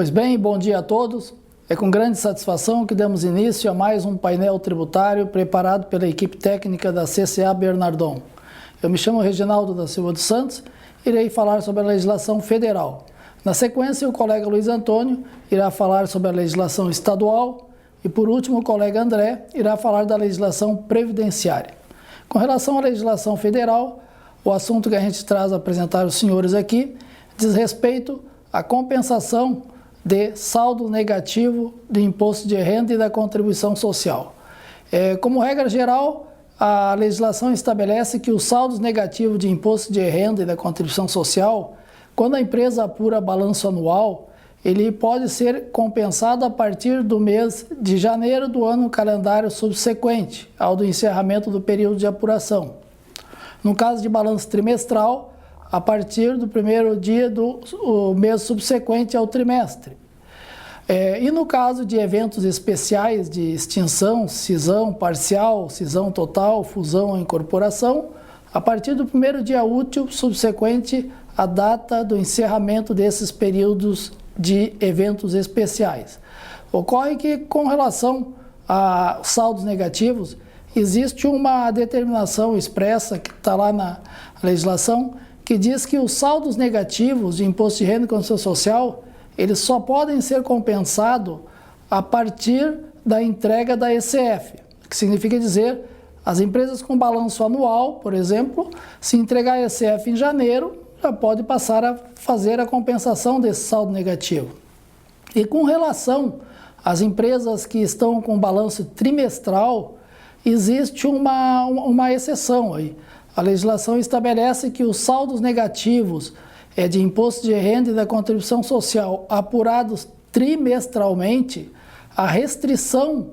Pois bem, bom dia a todos. É com grande satisfação que damos início a mais um painel tributário preparado pela equipe técnica da CCA Bernardon. Eu me chamo Reginaldo da Silva dos Santos e irei falar sobre a legislação federal. Na sequência, o colega Luiz Antônio irá falar sobre a legislação estadual e, por último, o colega André irá falar da legislação previdenciária. Com relação à legislação federal, o assunto que a gente traz a apresentar aos senhores aqui diz respeito à compensação de saldo negativo de imposto de renda e da contribuição social. Como regra geral, a legislação estabelece que os saldos negativos de imposto de renda e da contribuição social, quando a empresa apura balanço anual, ele pode ser compensado a partir do mês de janeiro do ano calendário subsequente ao do encerramento do período de apuração. No caso de balanço trimestral, a partir do primeiro dia do mês subsequente ao trimestre. E no caso de eventos especiais de extinção, cisão parcial, cisão total, fusão ou incorporação, a partir do primeiro dia útil subsequente à data do encerramento desses períodos de eventos especiais. Ocorre que, com relação a saldos negativos, existe uma determinação expressa que está lá na legislação que diz que os saldos negativos de imposto de renda e contribuição social, eles só podem ser compensados a partir da entrega da ECF, que significa dizer, as empresas com balanço anual, por exemplo, se entregar a ECF em janeiro, já pode passar a fazer a compensação desse saldo negativo. E com relação às empresas que estão com balanço trimestral, existe uma exceção aí. A legislação estabelece que os saldos negativos de imposto de renda e da contribuição social apurados trimestralmente, a restrição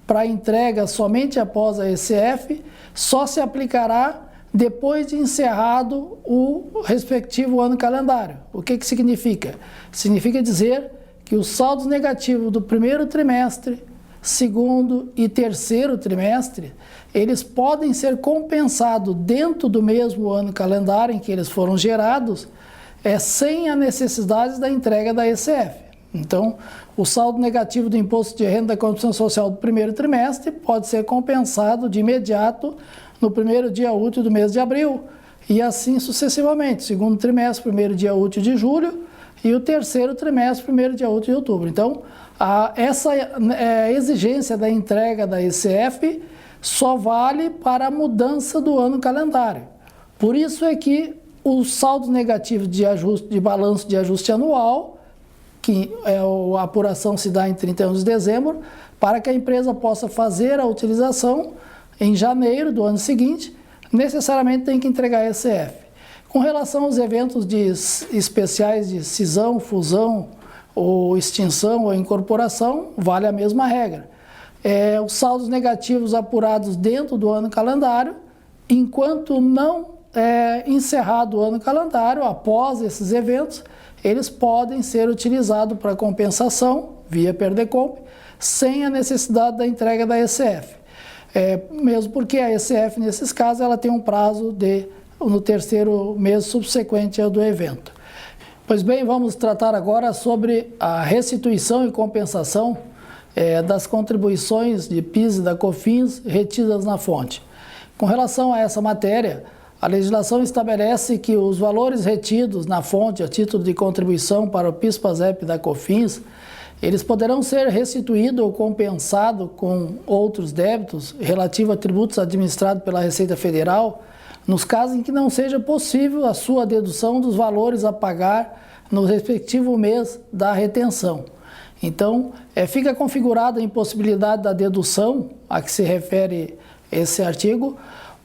para entrega somente após a ECF só se aplicará depois de encerrado o respectivo ano calendário. O que significa? Significa dizer que os saldos negativos do primeiro trimestre, segundo e terceiro trimestre, eles podem ser compensados dentro do mesmo ano calendário em que eles foram gerados, sem a necessidade da entrega da ECF. Então, o saldo negativo do imposto de renda e da contribuição social do primeiro trimestre pode ser compensado de imediato no primeiro dia útil do mês de abril e assim sucessivamente, segundo trimestre, primeiro dia útil de julho e o terceiro trimestre, primeiro dia útil de outubro. Então, essa exigência da entrega da ECF só vale para a mudança do ano calendário. Por isso é que os saldos negativos de balanço de ajuste anual, que a apuração se dá em 31 de dezembro, para que a empresa possa fazer a utilização em janeiro do ano seguinte, necessariamente tem que entregar a ECF. Com relação aos eventos especiais de cisão, fusão, ou extinção ou incorporação, vale a mesma regra. Os saldos negativos apurados dentro do ano calendário, enquanto não encerrado o ano calendário, após esses eventos, eles podem ser utilizados para compensação, via PERDECOMP, sem a necessidade da entrega da ECF. Mesmo porque a ECF, nesses casos, ela tem um prazo no terceiro mês subsequente ao do evento. Pois bem, vamos tratar agora sobre a restituição e compensação das contribuições de PIS e da COFINS retidas na fonte. Com relação a essa matéria, a legislação estabelece que os valores retidos na fonte a título de contribuição para o PIS, PASEP e da COFINS, eles poderão ser restituídos ou compensados com outros débitos relativos a tributos administrados pela Receita Federal, nos casos em que não seja possível a sua dedução dos valores a pagar no respectivo mês da retenção. Então, fica configurada a impossibilidade da dedução a que se refere esse artigo,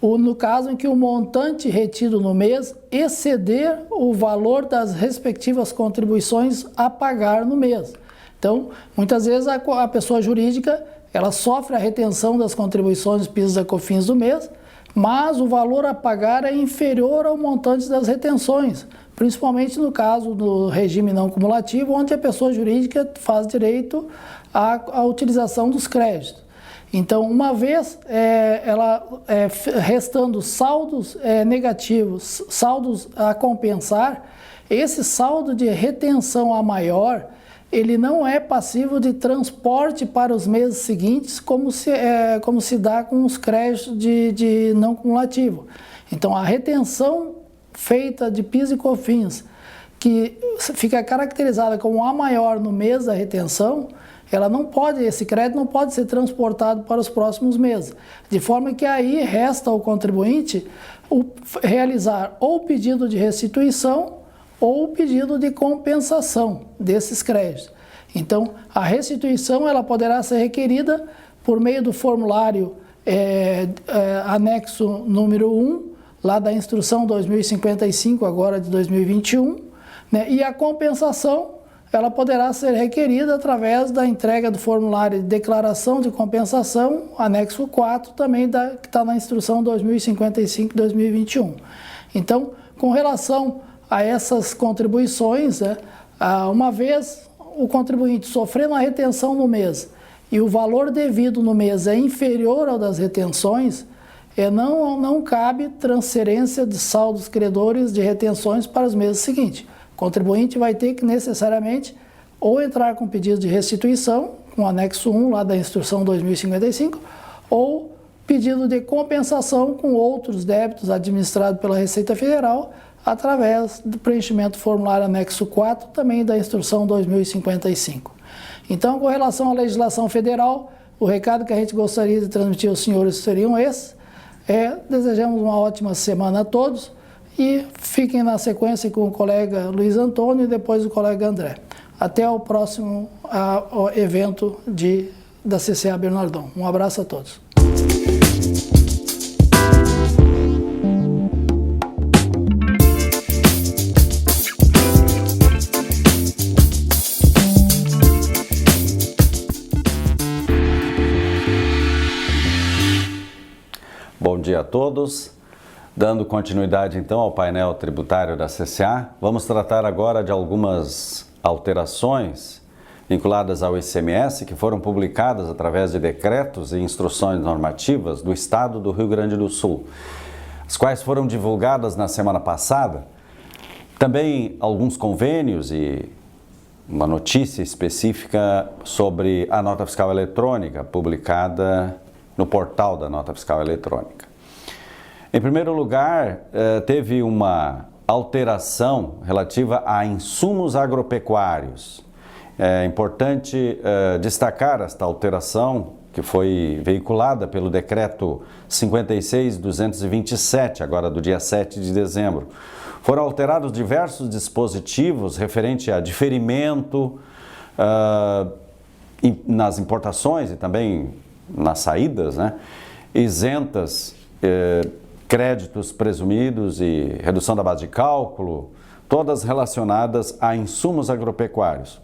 no caso em que o montante retido no mês exceder o valor das respectivas contribuições a pagar no mês. Então, muitas vezes a pessoa jurídica ela sofre a retenção das contribuições PIS e COFINS do mês, mas o valor a pagar é inferior ao montante das retenções, principalmente no caso do regime não cumulativo, onde a pessoa jurídica faz direito à utilização dos créditos. Então, uma vez restando saldos negativos, saldos a compensar, esse saldo de retenção a maior, ele não é passivo de transporte para os meses seguintes, como se dá com os créditos de não cumulativo. Então, a retenção feita de PIS e COFINS, que fica caracterizada como a maior no mês da retenção, esse crédito não pode ser transportado para os próximos meses, de forma que aí resta ao contribuinte realizar ou pedido de restituição ou pedido de compensação desses créditos. Então, a restituição ela poderá ser requerida por meio do formulário anexo número 1, lá da instrução 2055, agora de 2021, né? E a compensação ela poderá ser requerida através da entrega do formulário de declaração de compensação, anexo 4, também que está na instrução 2055-2021. Então, com relação a essas contribuições, né, uma vez o contribuinte sofrendo a retenção no mês e o valor devido no mês é inferior ao das retenções, não cabe transferência de saldos credores de retenções para os meses seguintes. O contribuinte vai ter que necessariamente ou entrar com pedido de restituição, com o anexo 1 lá da instrução 2055, ou pedido de compensação com outros débitos administrados pela Receita Federal, através do preenchimento do formulário anexo 4, também da instrução 2055. Então, com relação à legislação federal, o recado que a gente gostaria de transmitir aos senhores seriam esses. Desejamos uma ótima semana a todos e fiquem na sequência com o colega Luiz Antônio e depois o colega André. Até o próximo evento da CCA Bernardon. Um abraço a todos. Bom dia a todos. Dando continuidade então ao painel tributário da CCA, vamos tratar agora de algumas alterações vinculadas ao ICMS que foram publicadas através de decretos e instruções normativas do Estado do Rio Grande do Sul, as quais foram divulgadas na semana passada. Também alguns convênios e uma notícia específica sobre a nota fiscal eletrônica publicada no portal da nota fiscal eletrônica. Em primeiro lugar, teve uma alteração relativa a insumos agropecuários. É importante destacar esta alteração que foi veiculada pelo decreto 56.227, agora do dia 7 de dezembro. Foram alterados diversos dispositivos referente a diferimento nas importações e também nas saídas, né? Isentas, créditos presumidos e redução da base de cálculo, todas relacionadas a insumos agropecuários.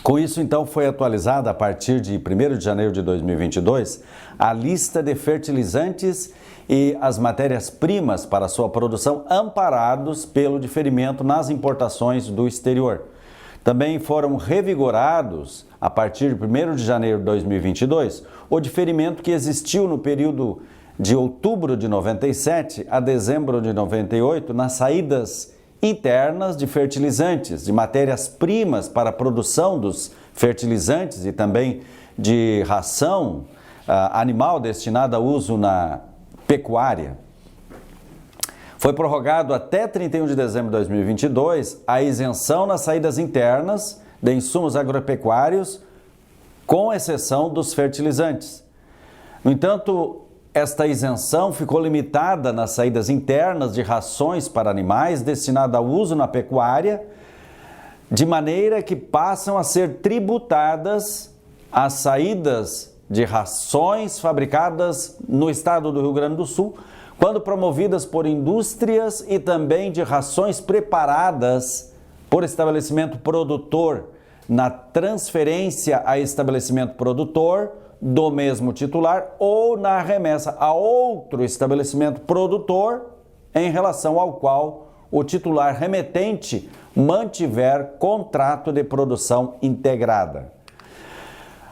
Com isso, então, foi atualizada a partir de 1º de janeiro de 2022 a lista de fertilizantes e as matérias-primas para sua produção amparados pelo diferimento nas importações do exterior. Também foram revigorados, a partir de 1º de janeiro de 2022, o diferimento que existiu no período de outubro de 97 a dezembro de 98 nas saídas internas de fertilizantes, de matérias-primas para a produção dos fertilizantes e também de ração animal destinada a uso na pecuária. Foi prorrogado até 31 de dezembro de 2022 a isenção nas saídas internas de insumos agropecuários, com exceção dos fertilizantes. No entanto, esta isenção ficou limitada nas saídas internas de rações para animais destinadas ao uso na pecuária, de maneira que passam a ser tributadas as saídas de rações fabricadas no estado do Rio Grande do Sul, quando promovidas por indústrias, e também de rações preparadas por estabelecimento produtor, na transferência a estabelecimento produtor do mesmo titular ou na remessa a outro estabelecimento produtor em relação ao qual o titular remetente mantiver contrato de produção integrada.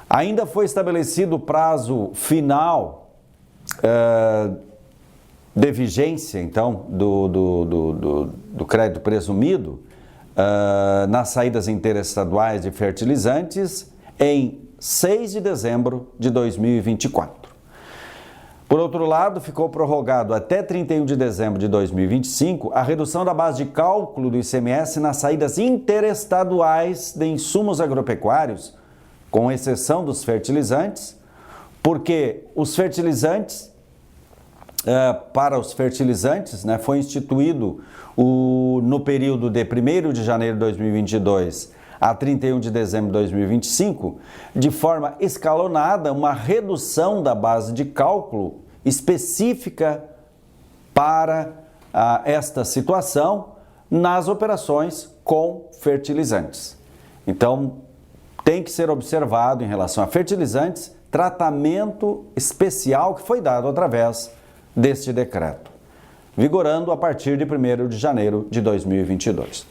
Ainda foi estabelecido o prazo final de vigência, então, do crédito presumido nas saídas interestaduais de fertilizantes em 6 de dezembro de 2024. Por outro lado, ficou prorrogado até 31 de dezembro de 2025 a redução da base de cálculo do ICMS nas saídas interestaduais de insumos agropecuários, com exceção dos fertilizantes, porque os fertilizantes, para os fertilizantes, né, foi instituído no período de 1º de janeiro de 2022 a 31 de dezembro de 2025, de forma escalonada, uma redução da base de cálculo específica para esta situação nas operações com fertilizantes. Então, tem que ser observado em relação a fertilizantes, tratamento especial que foi dado através deste decreto, vigorando a partir de 1º de janeiro de 2022.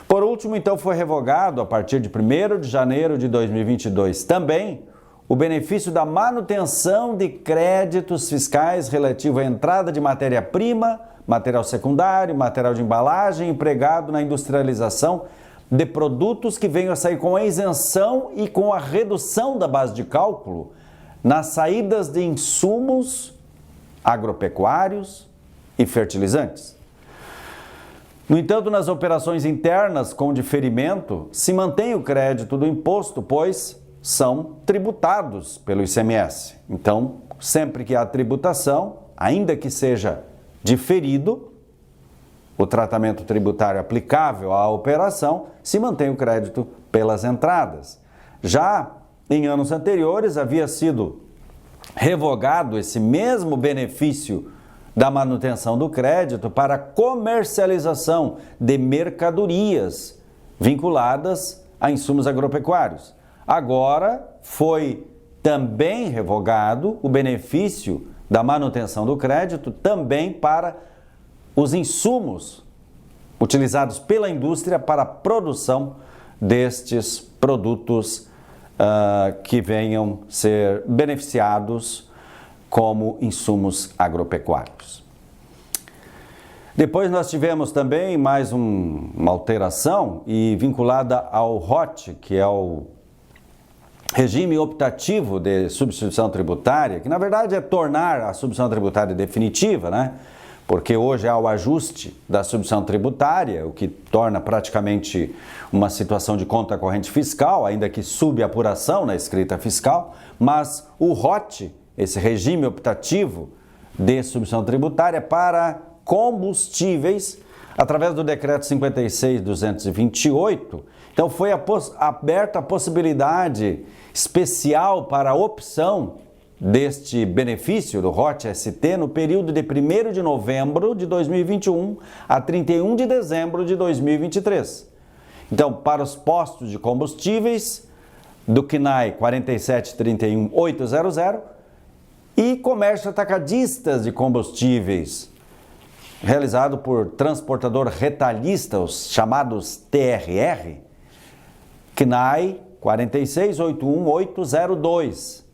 Por último, então, foi revogado a partir de 1º de janeiro de 2022 também o benefício da manutenção de créditos fiscais relativo à entrada de matéria-prima, material secundário, material de embalagem empregado na industrialização de produtos que venham a sair com a isenção e com a redução da base de cálculo nas saídas de insumos agropecuários e fertilizantes. No entanto, nas operações internas com diferimento, se mantém o crédito do imposto, pois são tributados pelo ICMS. Então, sempre que há tributação, ainda que seja diferido, o tratamento tributário aplicável à operação, se mantém o crédito pelas entradas. Já em anos anteriores, havia sido revogado esse mesmo benefício da manutenção do crédito para comercialização de mercadorias vinculadas a insumos agropecuários. Agora foi também revogado o benefício da manutenção do crédito também para os insumos utilizados pela indústria para a produção destes produtos que venham ser beneficiados como insumos agropecuários. Depois nós tivemos também mais uma alteração e vinculada ao ROT, que é o regime optativo de substituição tributária, que na verdade é tornar a substituição tributária definitiva, né? Porque hoje há o ajuste da substituição tributária, o que torna praticamente uma situação de conta corrente fiscal, ainda que subapuração na escrita fiscal, mas o ROT, esse regime optativo de substituição tributária para combustíveis, através do decreto 56.228, então foi aberta a possibilidade especial para a opção deste benefício do ROT-ST no período de 1º de novembro de 2021 a 31 de dezembro de 2023. Então, para os postos de combustíveis do CNAE 47.31.800 e comércio atacadistas de combustíveis, realizado por transportador retalhista, os chamados TRR, CNAE 46.81.802.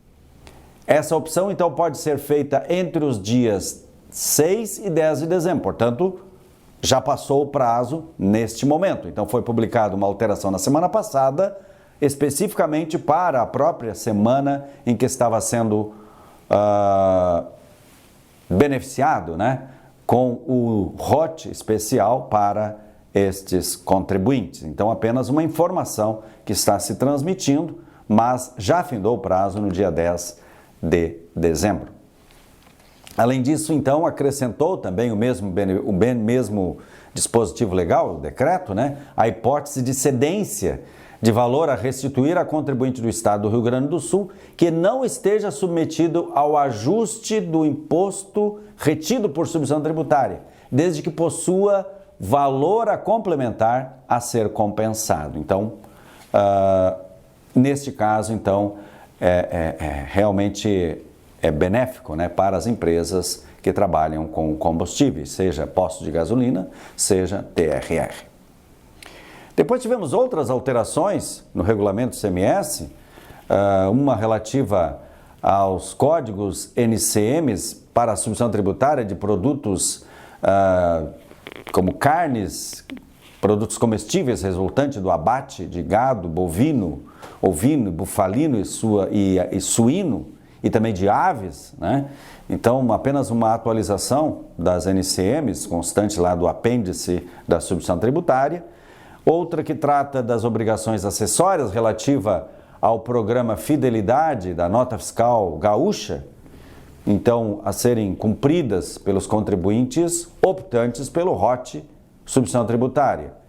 Essa opção, então, pode ser feita entre os dias 6 e 10 de dezembro, portanto, já passou o prazo neste momento. Então, foi publicada uma alteração na semana passada, especificamente para a própria semana em que estava sendo beneficiado, né, com o ROT especial para estes contribuintes. Então, apenas uma informação que está se transmitindo, mas já findou o prazo no dia 10 de dezembro. Além disso, então, acrescentou também o mesmo dispositivo legal, o decreto, né, a hipótese de cedência de valor a restituir a contribuinte do Estado do Rio Grande do Sul que não esteja submetido ao ajuste do imposto retido por substituição tributária, desde que possua valor a complementar a ser compensado. Então, neste caso, então, realmente é benéfico, né, para as empresas que trabalham com combustíveis, seja postos de gasolina, seja TRR. Depois tivemos outras alterações no regulamento do ICMS, uma relativa aos códigos NCMs para a substituição tributária de produtos como carnes produtos comestíveis resultantes do abate de gado, bovino, ovino, bufalino e suíno, e também de aves, né? Então, apenas uma atualização das NCMs, constante lá do apêndice da substituição tributária. Outra que trata das obrigações acessórias relativa ao programa Fidelidade da nota fiscal gaúcha, então a serem cumpridas pelos contribuintes optantes pelo ROT, substituição tributária.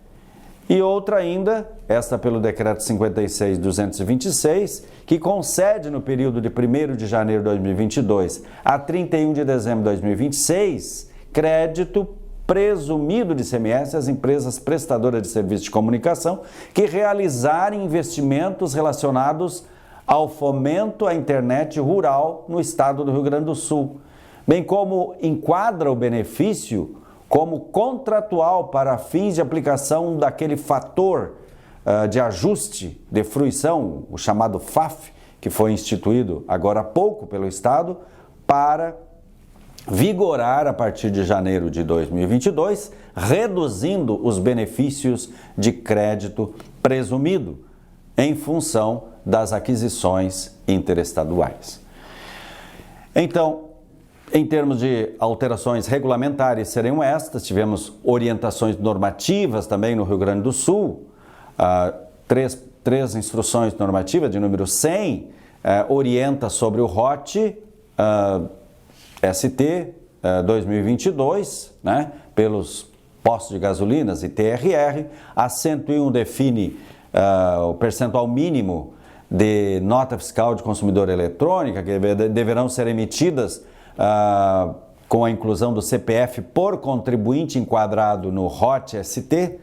E outra ainda, esta pelo Decreto 56.226, que concede no período de 1º de janeiro de 2022 a 31 de dezembro de 2026, crédito presumido de ICMS às empresas prestadoras de serviços de comunicação que realizarem investimentos relacionados ao fomento à internet rural no estado do Rio Grande do Sul, bem como enquadra o benefício como contratual para fins de aplicação daquele fator de ajuste de fruição, o chamado FAF, que foi instituído agora há pouco pelo Estado, para vigorar a partir de janeiro de 2022, reduzindo os benefícios de crédito presumido em função das aquisições interestaduais. Então, em termos de alterações regulamentares, seriam estas. Tivemos orientações normativas também no Rio Grande do Sul, três instruções normativas de número 100, orienta sobre o ROT ST 2022, né, pelos postos de gasolinas e TRR. A 101 define o percentual mínimo de nota fiscal de consumidor eletrônica que deverão ser emitidas com a inclusão do CPF por contribuinte enquadrado no ROT ST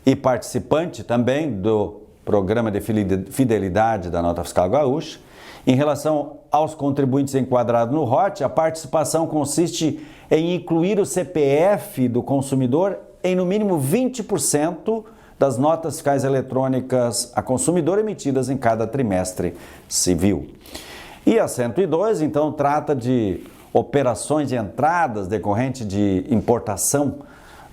e participante também do Programa de Fidelidade da Nota Fiscal Gaúcha. Em relação aos contribuintes enquadrados no ROT, a participação consiste em incluir o CPF do consumidor em no mínimo 20% das notas fiscais eletrônicas a consumidor emitidas em cada trimestre civil. E a 102, então, trata de operações de entradas decorrente de importação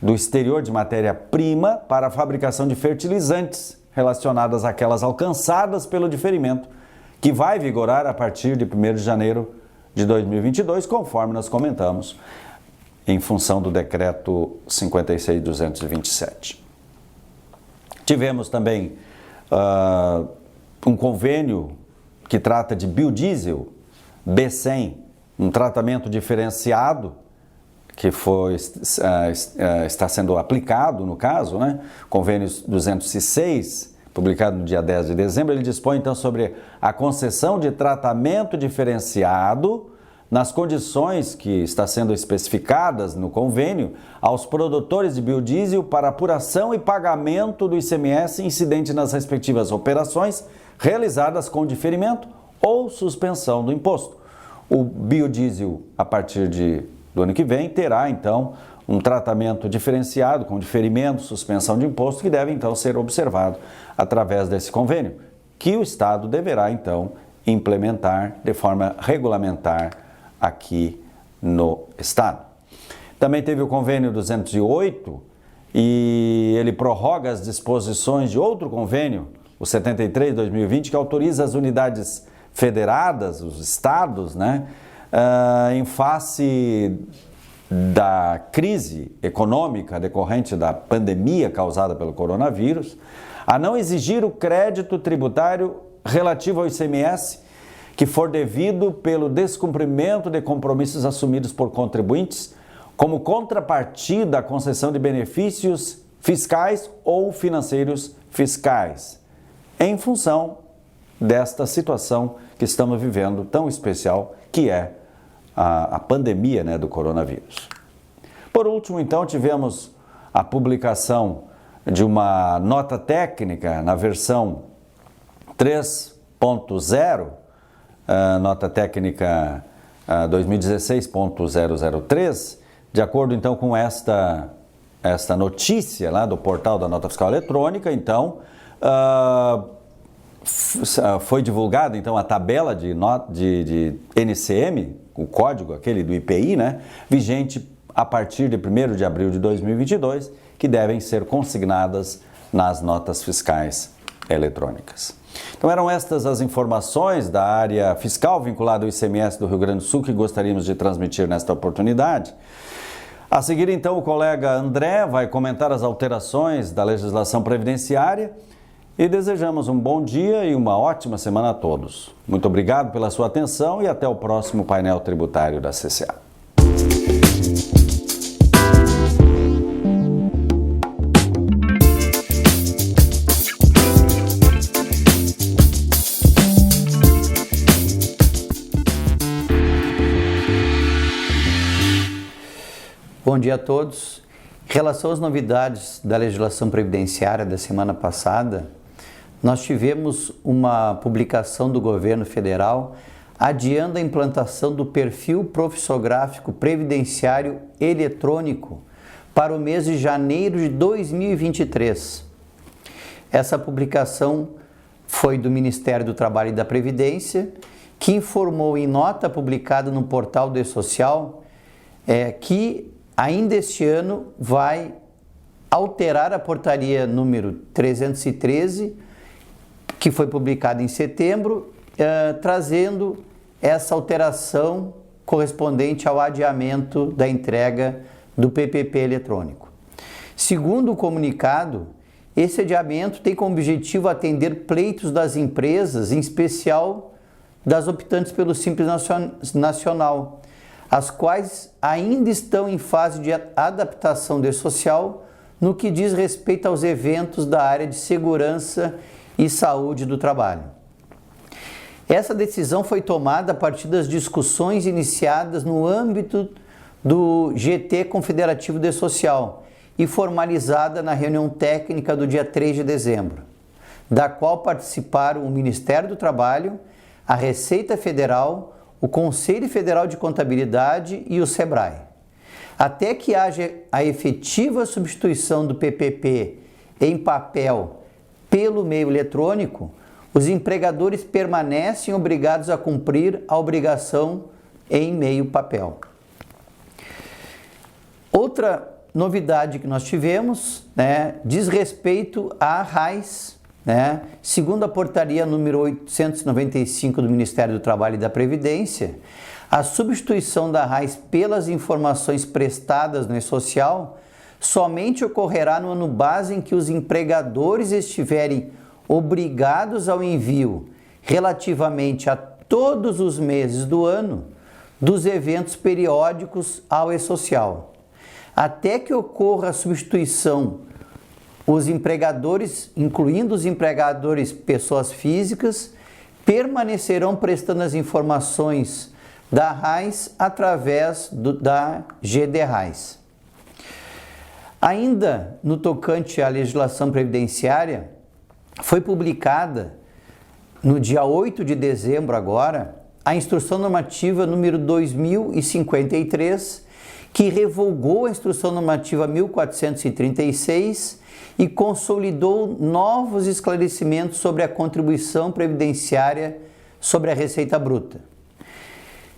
do exterior de matéria-prima para a fabricação de fertilizantes relacionadas àquelas alcançadas pelo diferimento, que vai vigorar a partir de 1º de janeiro de 2022, conforme nós comentamos, em função do Decreto 56.227. Tivemos também um convênio que trata de biodiesel B100, um tratamento diferenciado que está sendo aplicado no caso, né? Convênio 206, publicado no dia 10 de dezembro, ele dispõe então sobre a concessão de tratamento diferenciado nas condições que está sendo especificadas no convênio aos produtores de biodiesel para apuração e pagamento do ICMS incidente nas respectivas operações realizadas com diferimento ou suspensão do imposto. O biodiesel, a partir do ano que vem, terá então um tratamento diferenciado com diferimento, suspensão de imposto, que deve então ser observado através desse convênio, que o Estado deverá então implementar de forma regulamentar aqui no Estado. Também teve o convênio 208 e ele prorroga as disposições de outro convênio, o 73 de 2020, que autoriza as unidades federadas, os estados, né, em face da crise econômica decorrente da pandemia causada pelo coronavírus, a não exigir o crédito tributário relativo ao ICMS que for devido pelo descumprimento de compromissos assumidos por contribuintes, como contrapartida à concessão de benefícios fiscais ou financeiros fiscais, em função desta situação que estamos vivendo tão especial, que é a pandemia, né, do coronavírus. Por último, então, tivemos a publicação de uma nota técnica na versão 3.0, nota técnica 2016.003, de acordo então com esta notícia lá do portal da Nota Fiscal Eletrônica, então foi divulgada então a tabela de NCM, o código aquele do IPI, né, vigente a partir de 1º de abril de 2022, que devem ser consignadas nas notas fiscais eletrônicas. Então eram estas as informações da área fiscal vinculada ao ICMS do Rio Grande do Sul que gostaríamos de transmitir nesta oportunidade. A seguir, então, o colega André vai comentar as alterações da legislação previdenciária e desejamos um bom dia e uma ótima semana a todos. Muito obrigado pela sua atenção e até o próximo painel tributário da CCA. Bom dia a todos. Em relação às novidades da legislação previdenciária da semana passada, nós tivemos uma publicação do governo federal adiando a implantação do perfil profissográfico previdenciário eletrônico para o mês de janeiro de 2023. Essa publicação foi do Ministério do Trabalho e da Previdência, que informou em nota publicada no portal do E-Social que ainda este ano vai alterar a portaria número 313, que foi publicada em setembro, trazendo essa alteração correspondente ao adiamento da entrega do PPP eletrônico. Segundo o comunicado, esse adiamento tem como objetivo atender pleitos das empresas, em especial das optantes pelo Simples Nacional, as quais ainda estão em fase de adaptação do E-Social no que diz respeito aos eventos da área de segurança e saúde do trabalho. Essa decisão foi tomada a partir das discussões iniciadas no âmbito do GT Confederativo do E-Social e formalizada na reunião técnica do dia 3 de dezembro, da qual participaram o Ministério do Trabalho, a Receita Federal, o Conselho Federal de Contabilidade e o SEBRAE. Até que haja a efetiva substituição do PPP em papel pelo meio eletrônico, os empregadores permanecem obrigados a cumprir a obrigação em meio papel. Outra novidade que nós tivemos diz respeito à RAIS. Segundo a portaria número 895 do Ministério do Trabalho e da Previdência, a substituição da RAIS pelas informações prestadas no E-Social somente ocorrerá no ano base em que os empregadores estiverem obrigados ao envio relativamente a todos os meses do ano dos eventos periódicos ao E-Social. Até que ocorra a substituição, os empregadores, incluindo os empregadores pessoas físicas, permanecerão prestando as informações da RAIS através da GD-RAIS. Ainda no tocante à legislação previdenciária, foi publicada no dia 8 de dezembro agora a Instrução Normativa número 2053, que revogou a Instrução Normativa 1436 e consolidou novos esclarecimentos sobre a contribuição previdenciária sobre a Receita Bruta.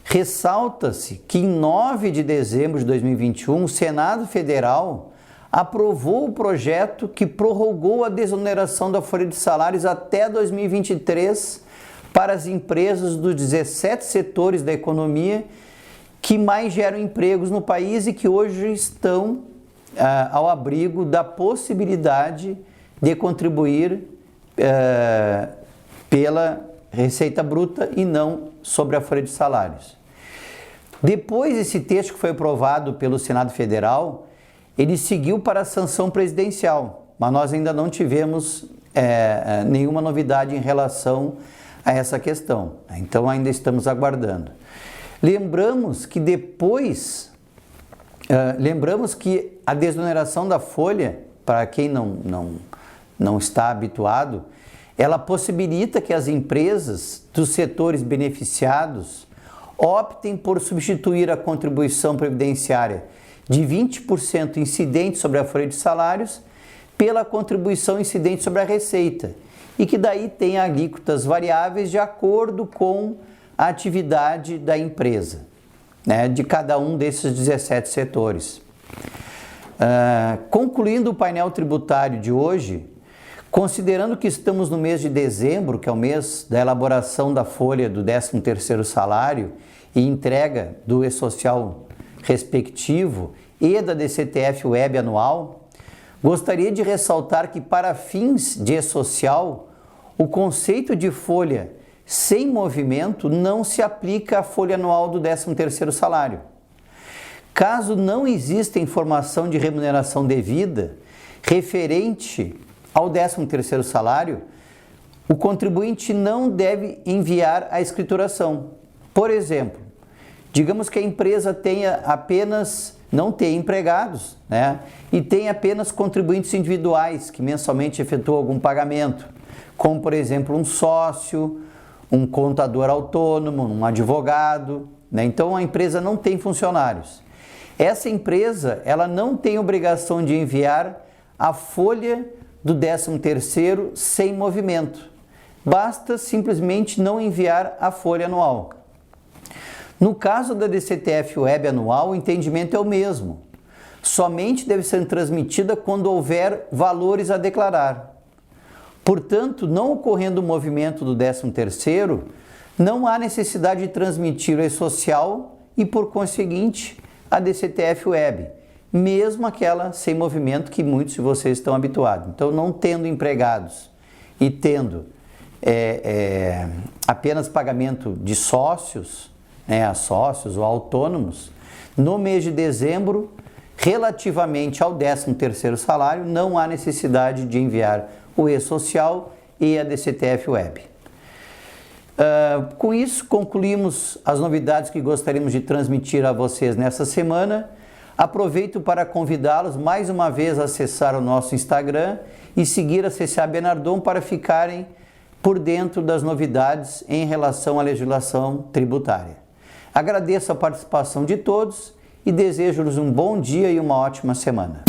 Ressalta-se que em 9 de dezembro de 2021, o Senado Federal aprovou o projeto que prorrogou a desoneração da folha de salários até 2023 para as empresas dos 17 setores da economia que mais geram empregos no país e que hoje estão ao abrigo da possibilidade de contribuir pela Receita Bruta e não sobre a folha de salários. Depois desse texto que foi aprovado pelo Senado Federal, ele seguiu para a sanção presidencial, mas nós ainda não tivemos nenhuma novidade em relação a essa questão. Então ainda estamos aguardando. Lembramos que a desoneração da folha, para quem não está habituado, ela possibilita que as empresas dos setores beneficiados optem por substituir a contribuição previdenciária de 20% incidente sobre a folha de salários pela contribuição incidente sobre a receita e que daí tem alíquotas variáveis de acordo com a atividade da empresa. né, de cada um desses 17 setores. Concluindo o painel tributário de hoje, considerando que estamos no mês de dezembro, que é o mês da elaboração da folha do 13º salário e entrega do E-Social respectivo e da DCTF-Web anual, gostaria de ressaltar que para fins de E-Social, o conceito de folha sem movimento não se aplica à folha anual do 13º salário. Caso não exista informação de remuneração devida referente ao 13º salário, o contribuinte não deve enviar a escrituração. Por exemplo, digamos que a empresa não tenha empregados, né? E tenha apenas contribuintes individuais que mensalmente efetuam algum pagamento, como por exemplo um sócio, um contador autônomo, um advogado, né? Então a empresa não tem funcionários. Essa empresa, ela não tem obrigação de enviar a folha do 13º sem movimento. Basta simplesmente não enviar a folha anual. No caso da DCTF-Web anual, o entendimento é o mesmo. Somente deve ser transmitida quando houver valores a declarar. Portanto, não ocorrendo o movimento do 13º, não há necessidade de transmitir o E-Social e, por conseguinte, a DCTF-Web, mesmo aquela sem movimento que muitos de vocês estão habituados. Então, não tendo empregados e tendo apenas pagamento de sócios, a sócios ou autônomos, no mês de dezembro, relativamente ao 13º salário, não há necessidade de enviar o E-Social e a DCTF-Web. Com isso, concluímos as novidades que gostaríamos de transmitir a vocês nessa semana. Aproveito para convidá-los mais uma vez a acessar o nosso Instagram e seguir a CCA Bernardon para ficarem por dentro das novidades em relação à legislação tributária. Agradeço a participação de todos e desejo-lhes um bom dia e uma ótima semana.